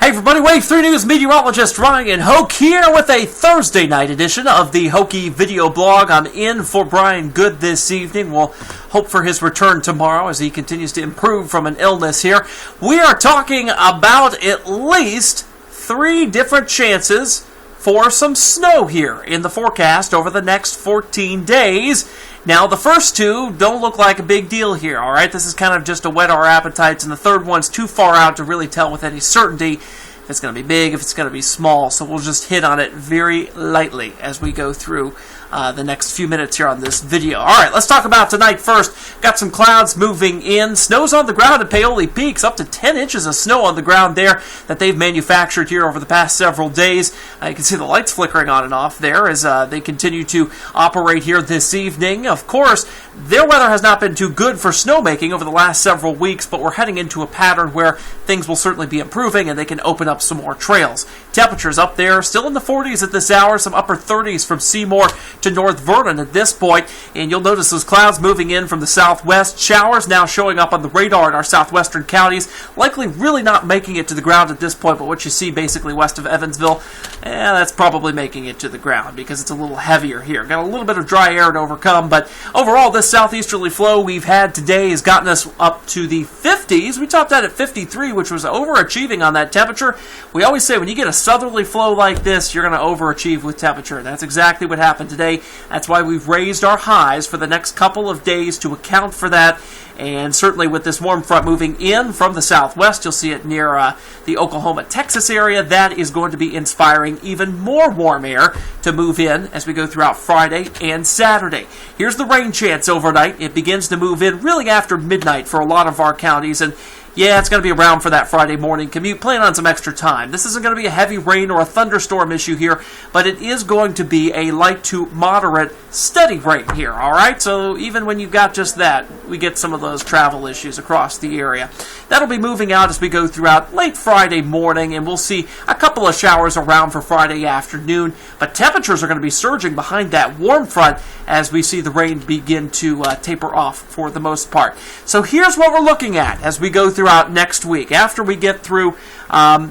Hey everybody, Wave 3 News Meteorologist Ryan Hoke here with a Thursday night edition of the Hokey video blog. I'm in for Brian Good this evening. We'll hope for his return tomorrow as he continues to improve from an illness here. We are talking about at least 3 different chances for some snow here in the forecast over the next 14 days. Now, the first 2 don't look like a big deal here, all right? This is kind of just to whet our appetites, and the third one's too far out to really tell with any certainty if it's going to be big, if it's going to be small. So we'll just hit on it very lightly as we go through the next few minutes here on this video. All right, let's talk about tonight first. Got some clouds moving in. Snow's on the ground at Paoli Peaks, up to 10 inches of snow on the ground there that they've manufactured here over the past several days. You can see the lights flickering on and off there as they continue to operate here this evening. Of course, their weather has not been too good for snowmaking over the last several weeks, but we're heading into a pattern where things will certainly be improving and they can open up some more trails. Temperatures up there still in the 40s at this hour, some upper 30s from Seymour to North Vernon at this point, and you'll notice those clouds moving in from the southwest. Showers now showing up on the radar in our southwestern counties, likely really not making it to the ground at this point, but what you see basically west of Evansville, that's probably making it to the ground because it's a little heavier here. Got a little bit of dry air to overcome, but overall this southeasterly flow we've had today has gotten us up to the 50s. We topped out at 53, which was overachieving on that temperature. We always say when you get a southerly flow like this, you're going to overachieve with temperature. That's exactly what happened today. That's why we've raised our highs for the next couple of days to account for that. And certainly with this warm front moving in from the southwest, you'll see it near the Oklahoma, Texas area. That is going to be inspiring even more warm air to move in as we go throughout Friday and Saturday. Here's the rain chance overnight. It begins to move in really after midnight for a lot of our counties, and yeah, it's going to be around for that Friday morning commute. Plan on some extra time. This isn't going to be a heavy rain or a thunderstorm issue here, but it is going to be a light to moderate steady rain here, all right? So even when you've got just that, we get some of those travel issues across the area. That'll be moving out as we go throughout late Friday morning, and we'll see a couple of showers around for Friday afternoon, but temperatures are going to be surging behind that warm front as we see the rain begin to taper off for the most part. So here's what we're looking at as we go throughout next week. After we get through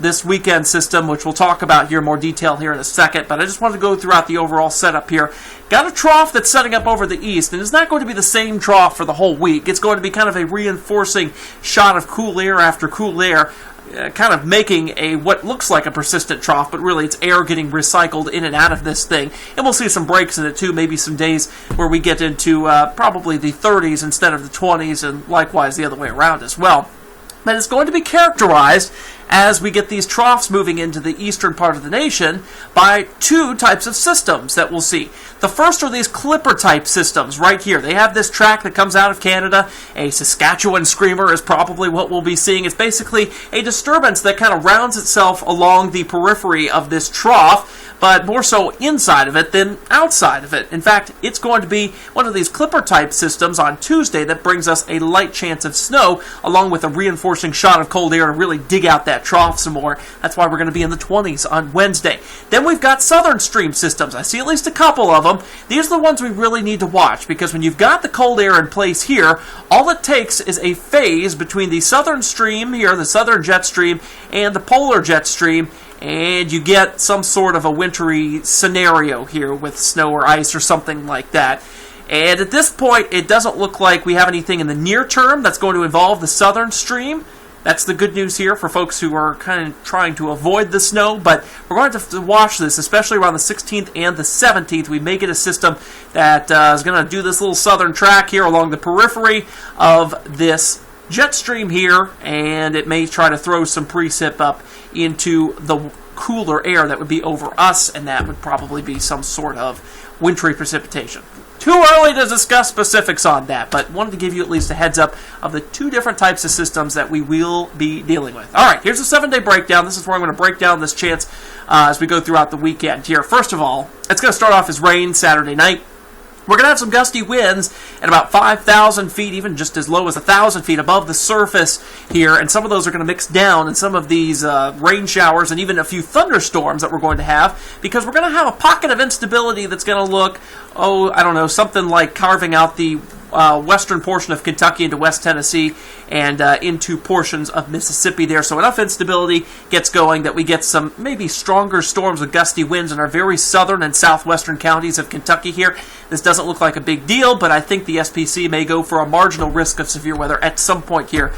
this weekend system, which we'll talk about here in more detail here in a second, but I just wanted to go throughout the overall setup here. Got a trough that's setting up over the east, and it's not going to be the same trough for the whole week. It's going to be kind of a reinforcing shot of cool air after cool air, kind of making a what looks like a persistent trough, but really it's air getting recycled in and out of this thing. And we'll see some breaks in it too, maybe some days where we get into probably the 30s instead of the 20s, and likewise the other way around as well. But it's going to be characterized as we get these troughs moving into the eastern part of the nation by 2 types of systems that we'll see. The first are these clipper-type systems right here. They have this track that comes out of Canada. A Saskatchewan screamer is probably what we'll be seeing. It's basically a disturbance that kind of rounds itself along the periphery of this trough, but more so inside of it than outside of it. In fact, it's going to be one of these clipper-type systems on Tuesday that brings us a light chance of snow, along with a reinforcing shot of cold air to really dig out that trough some more. That's why we're going to be in the 20s on Wednesday. Then we've got southern stream systems. I see at least a couple of them. These are the ones we really need to watch, because when you've got the cold air in place here, all it takes is a phase between the southern stream here, the southern jet stream, and the polar jet stream, and you get some sort of a wintry scenario here with snow or ice or something like that. And at this point, it doesn't look like we have anything in the near term that's going to involve the southern stream. That's the good news here for folks who are kind of trying to avoid the snow, but we're going to have to watch this, especially around the 16th and the 17th. We may get a system that is going to do this little southern track here along the periphery of this jet stream here, and it may try to throw some precip up into the cooler air that would be over us, and that would probably be some sort of wintry precipitation. Too early to discuss specifics on that, but wanted to give you at least a heads up of the 2 different types of systems that we will be dealing with. All right, here's a 7-day breakdown. This is where I'm going to break down this chance as we go throughout the weekend here. First of all, it's going to start off as rain Saturday night. We're going to have some gusty winds at about 5,000 feet, even just as low as 1,000 feet above the surface here, and some of those are going to mix down in some of these rain showers and even a few thunderstorms that we're going to have, because we're going to have a pocket of instability that's going to look, I don't know, something like carving out the western portion of Kentucky into West Tennessee and into portions of Mississippi there. So enough instability gets going that we get some maybe stronger storms with gusty winds in our very southern and southwestern counties of Kentucky here. This doesn't look like a big deal, but I think the SPC may go for a marginal risk of severe weather at some point here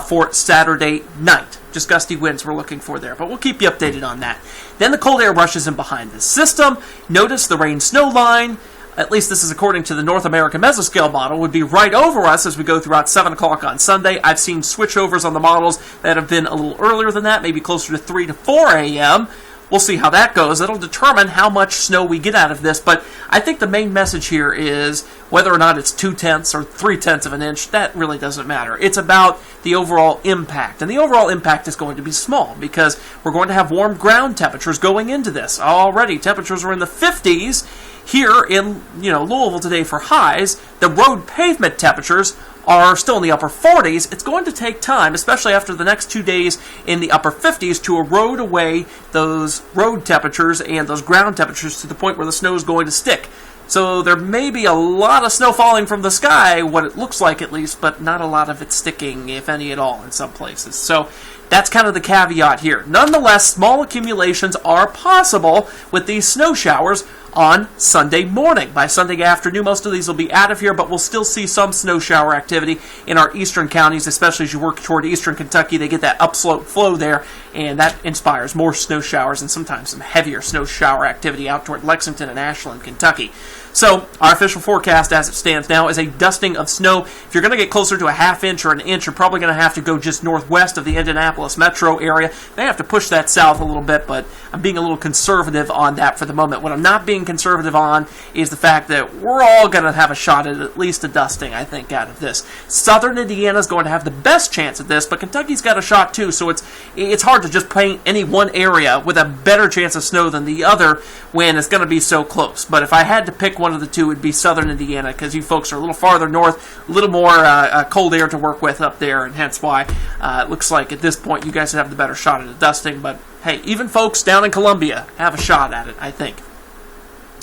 for Saturday night. Just gusty winds we're looking for there, but we'll keep you updated on that. Then the cold air rushes in behind this system. Notice the rain-snow line, at least this is according to the North American Mesoscale model, would be right over us as we go throughout 7 o'clock on Sunday. I've seen switchovers on the models that have been a little earlier than that, maybe closer to 3 to 4 a.m., We'll see how that goes. It'll determine how much snow we get out of this, but I think the main message here is whether or not it's 0.2 or 0.3 of an inch, that really doesn't matter. It's about the overall impact, and the overall impact is going to be small because we're going to have warm ground temperatures going into this. Already, temperatures are in the 50s here in Louisville today for highs. The road pavement temperatures are still in the upper 40s. It's going to take time, especially after the next 2 days in the upper 50s, to erode away those road temperatures and those ground temperatures to the point where the snow is going to stick. So there may be a lot of snow falling from the sky, what it looks like at least, but not a lot of it sticking, if any at all, in some places. So that's kind of the caveat here. Nonetheless, small accumulations are possible with these snow showers on Sunday morning. By Sunday afternoon, most of these will be out of here, but we'll still see some snow shower activity in our eastern counties, especially as you work toward eastern Kentucky. They get that upslope flow there, and that inspires more snow showers and sometimes some heavier snow shower activity out toward Lexington and Ashland, Kentucky. So our official forecast as it stands now is a dusting of snow. If you're going to get closer to a half inch or an inch, you're probably going to have to go just northwest of the Indianapolis metro area. May have to push that south a little bit, but I'm being a little conservative on that for the moment. What I'm not being conservative on is the fact that we're all going to have a shot at least a dusting, I think, out of this. Southern Indiana is going to have the best chance at this, but Kentucky's got a shot too, so it's hard to just paint any one area with a better chance of snow than the other when it's going to be so close. But if I had to pick one of the two, would be Southern Indiana, because you folks are a little farther north, a little more cold air to work with up there, and hence why it looks like at this point you guys have the better shot at a dusting. But hey, even folks down in Columbia have a shot at it, I think.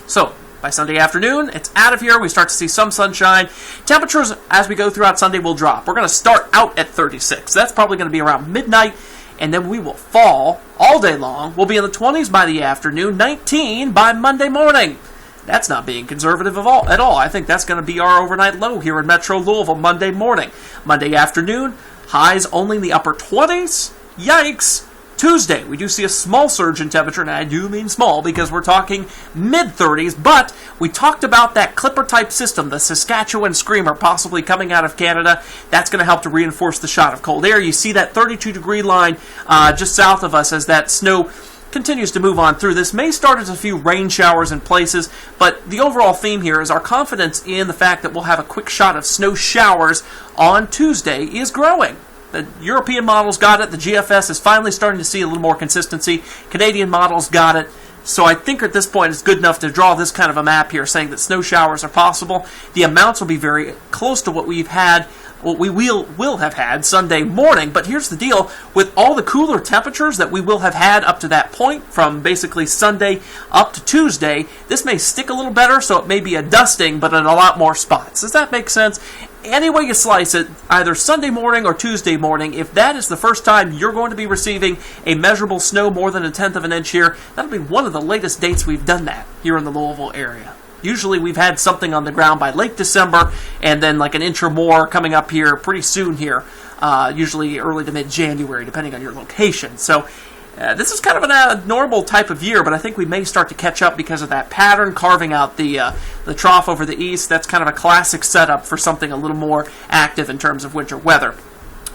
So by Sunday afternoon, it's out of here. We start to see some sunshine. Temperatures as we go throughout Sunday will drop. We're going to start out at 36. That's probably going to be around midnight, and then we will fall all day long. We'll be in the 20s by the afternoon, 19 by Monday morning. That's not being conservative at all. I think that's going to be our overnight low here in Metro Louisville Monday morning. Monday afternoon, highs only in the upper 20s. Yikes. Tuesday, we do see a small surge in temperature, and I do mean small because we're talking mid-30s, but we talked about that Clipper-type system, the Saskatchewan Screamer, possibly coming out of Canada. That's going to help to reinforce the shot of cold air. You see that 32-degree line just south of us as that snow continues to move on through. This may start as a few rain showers in places, but the overall theme here is our confidence in the fact that we'll have a quick shot of snow showers on Tuesday is growing. The European models got it. The GFS is finally starting to see a little more consistency. Canadian models got it. So I think at this point it's good enough to draw this kind of a map here saying that snow showers are possible. The amounts will be very close to what we've had, what we will have had Sunday morning. But here's the deal. With all the cooler temperatures that we will have had up to that point, from basically Sunday up to Tuesday, this may stick a little better, so it may be a dusting, but in a lot more spots. Does that make sense? Any way you slice it, either Sunday morning or Tuesday morning, if that is the first time you're going to be receiving a measurable snow more than 1/10 of an inch here, that'll be one of the latest dates we've done that here in the Louisville area. Usually we've had something on the ground by late December, and then like an inch or more coming up here pretty soon here, usually early to mid-January, depending on your location. So this is kind of an abnormal type of year, but I think we may start to catch up because of that pattern carving out the trough over the east. That's kind of a classic setup for something a little more active in terms of winter weather.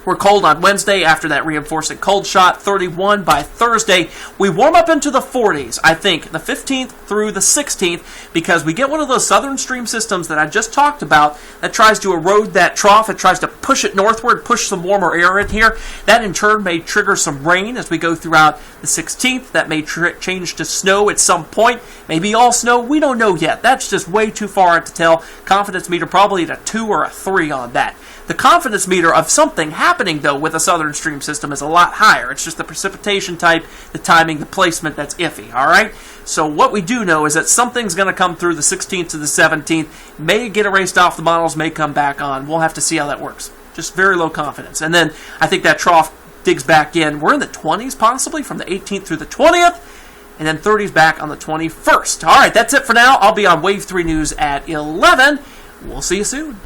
We're cold on Wednesday after that reinforcing cold shot, 31 by Thursday. We warm up into the 40s, I think, the 15th through the 16th, because we get one of those southern stream systems that I just talked about that tries to erode that trough. It tries to push it northward, push some warmer air in here. That in turn may trigger some rain as we go throughout the 16th. That may change to snow at some point. Maybe all snow. We don't know yet. That's just way too far out to tell. Confidence meter probably at a 2 or a 3 on that. The confidence meter of something happening, though, with a southern stream system is a lot higher. It's just the precipitation type, the timing, the placement that's iffy, all right? So what we do know is that something's going to come through the 16th to the 17th, may get erased off the models, may come back on. We'll have to see how that works. Just very low confidence. And then I think that trough digs back in. We're in the 20s, possibly, from the 18th through the 20th, and then 30s back on the 21st. All right, that's it for now. I'll be on Wave 3 News at 11. We'll see you soon.